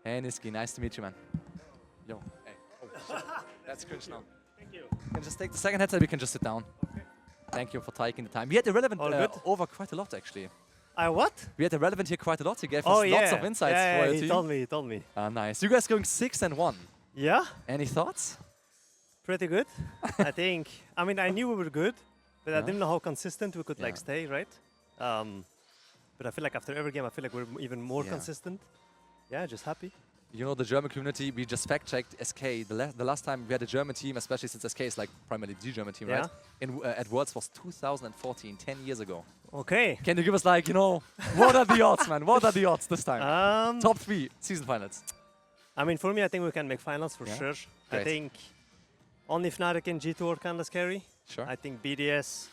Hey, Nisqy, nice to meet you, man. Yo, hey. Oh, shit. That's cringe now. Thank you. You can just take the second headset, we can just sit down. Okay. Thank you for taking the time. We had Irrelevant All good? over quite a lot, actually. What? We had Irrelevant here quite a lot. He gave Oh, us yeah. lots of insights yeah, for your he team. He told me. Nice. You guys going 6-1. Yeah? Any thoughts? Pretty good. I think. I mean, I knew we were good, but I Yeah. didn't know how consistent we could like Yeah. stay, right? But I feel like after every game, I feel like we're even more Yeah. consistent. Yeah, just happy. You know, the German community, we just fact-checked SK. The last time we had a German team, especially since SK is like primarily the German team, Yeah. right? At Worlds was 2014, 10 years ago. Okay. Can you give us like, you know, what are the odds, man? What are the odds this time? Top 3 season finals. I mean, for me, I think we can make finals for Yeah? sure. Great. I think only Fnatic and G2 are kind of scary. Sure. I think BDS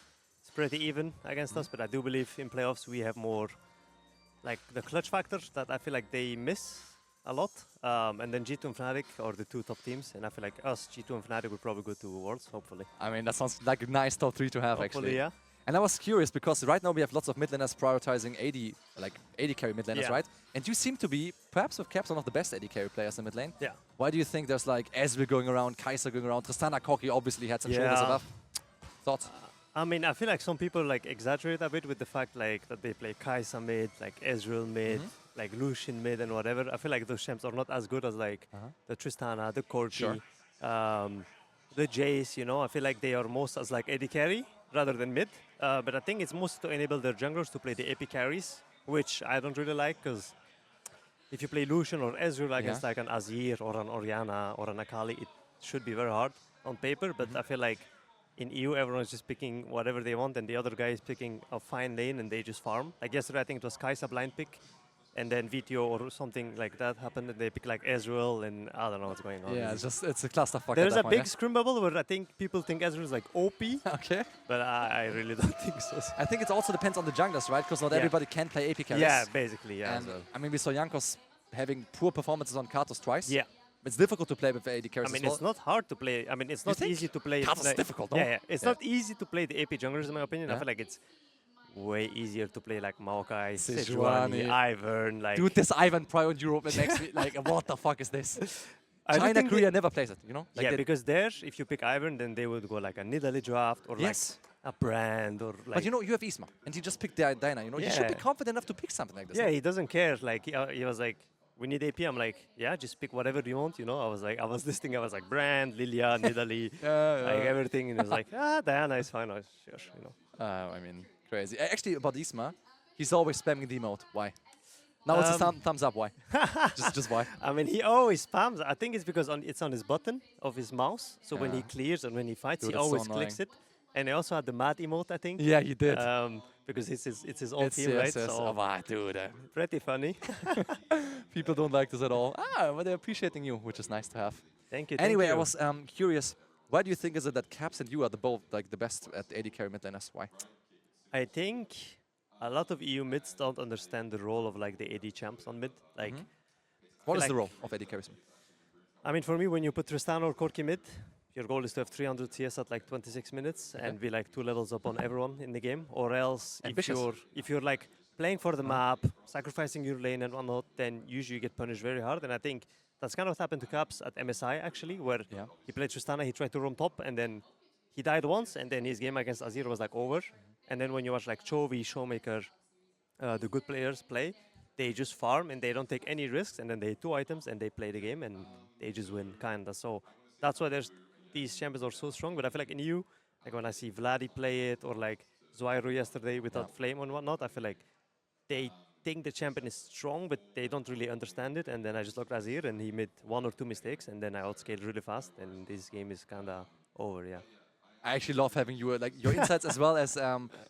is pretty even against us, but I do believe in playoffs we have more, like the clutch factor that I feel like they miss a lot. And then G2 and Fnatic are the 2 top teams, and I feel like us, G2 and Fnatic, will probably go to Worlds, hopefully. I mean, that sounds like a nice top 3 to have, Hopefully, actually. yeah. And I was curious because right now we have lots of mid laners prioritizing AD, like AD carry mid laners, Yeah. right? And you seem to be, perhaps with Caps, one of the best AD carry players in mid lane. Yeah. Why do you think there's like Ezreal going around, Kai'Sa going around, Tristana, Corki obviously had some shoulders Yeah. above? Thoughts? I mean, I feel like some people like exaggerate a bit with the fact like that they play Kai'Sa mid, like Ezreal mid, like Lucian mid and whatever. I feel like those champs are not as good as like the Tristana, the Corki, Sure. the Jace, you know. I feel like they are most as like AD carry rather than mid. But I think it's most to enable their junglers to play the AP carries, which I don't really like because if you play Lucian or Ezreal against like an Azir or an Orianna or an Akali, it should be very hard on paper. But I feel like in EU, everyone's just picking whatever they want, and the other guy is picking a fine lane, and they just farm. Like yesterday, I think it was Kai'Sa blind pick, and then VTO or something like that happened, and they pick like Ezreal, and I don't know what's going on. Yeah, it's a clusterfuck. There's at a that big point, scrim bubble where I think people think Ezreal is like OP, Okay. but I really don't think so. I think it also depends on the junglers, right? Because not Yeah. everybody can play AP carries. Yeah, basically, yeah. And as well. I mean, we saw Jankos having poor performances on Karthus twice. Yeah. It's difficult to play with AD carries I mean, as it's well. not hard to play. I mean, it's You not think? easy to play. Karthus is like- difficult, no? Yeah, yeah. It's Yeah. not easy to play the AP junglers, in my opinion. I Yeah. feel like it's way easier to play like Maokai, Sejuani. Sejuani, Ivern, like... Dude, this Ivan Pro in Europe it makes me like, what the fuck is this? I do China, think Korea never plays it, you know? Like yeah, they- because there, if you pick Ivern, then they would go like a Nidalee draft or Yes. like a brand or like... But you know, you have Isma, and he just picked Diana, you know? You should be Yeah. confident enough to pick something like this. yeah, no? he doesn't care. Like, he was like, we need AP. I'm like, yeah, just pick whatever you want, you know? I was listing, I was like, brand, Lilia, Nidalee, like everything. And he was like, Diana is fine. I was, sure, you know. I mean, crazy. Actually, about Isma, he's always spamming the emote. Why? Now it's a thumbs up. Why? just why? I mean, he always spams. I think it's because it's on his button of his mouse. So when he Yeah. clears and when he fights, Dude, he that's so always clicks annoying. it. And he also had the mad emote, I think. Yeah, he did. Because it's his own team, right? Yes, So dude. pretty funny. People don't like this at all. But they're appreciating you, which is nice to have. Thank you. Anyway, thank I you. was curious. Why do you think is it that Caps and you are both like the best at AD carry mid laners? Why? I think a lot of EU mids don't understand the role of like the AD champs on mid. Like, What is like- the role of AD carries? I mean, for me, when you put Tristana or Corki mid, your goal is to have 300 CS at like 26 minutes and be like 2 levels up on everyone in the game. Or else, Ambitious. if you're like playing for the map, sacrificing your lane and whatnot, then usually you get punished very hard. And I think that's kind of what happened to Caps at MSI actually, where Yeah. he played Tristana, he tried to roam top, and then he died once, and then his game against Azir was like over. And then when you watch like Chovy, Showmaker, the good players play, they just farm and they don't take any risks, and then they 2 items and they play the game and they just win, kinda. So that's why these champions are so strong. But I feel like in EU, like when I see Vladi play it or like Zwairo yesterday without Flame and whatnot, I feel like they think the champion is strong, but they don't really understand it. And then I just looked at Azir and he made 1 or 2 mistakes, and then I outscaled really fast, and this game is kinda over, yeah. I actually love having you, like your insights as well as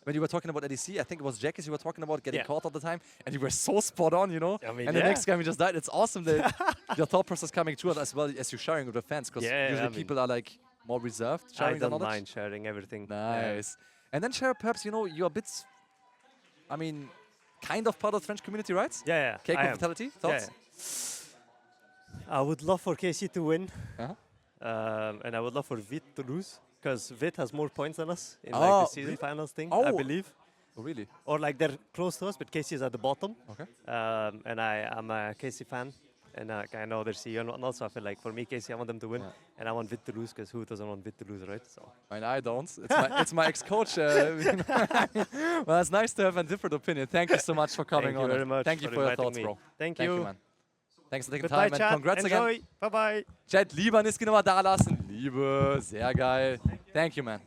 when you were talking about ADC. I think it was Jackies you were talking about getting Yeah. caught all the time, and you were so spot on, you know. I mean, and the yeah. next game you just died. It's awesome that your thought process coming true as well as you sharing with the fans, because Yeah, usually I mean, people are like more reserved I sharing their don't knowledge. mind sharing everything. Yeah. Nice. And then share perhaps, you know, you're a bit, I mean, kind of part of the French community, right? Yeah, yeah. Cake I of am. Vitality, Yeah, thoughts? I would love for KC to win, Uh-huh. and I would love for Vit to lose, because Vit has more points than us in like Oh, the season really? finals thing, Oh. I believe. Oh, really? Or like they're close to us, but KC is at the bottom. Okay. And I'm a KC fan, and I know their CEO and whatnot. So I feel like for me, Casey, I want them to win, and I want Vid to lose because who doesn't want Vid to lose, right? So. I don't. It's my ex-coach. Well, it's nice to have a different opinion. Thank you so much for coming on. Thank you very much. Thank you for your thoughts, me. bro. Thank you, man. Thanks for taking Goodbye, time, chat. and congrats Enjoy. again. Bye bye. Chat, lieber Nisqy nochmal da lassen. Liebe, sehr geil. Thank you, man.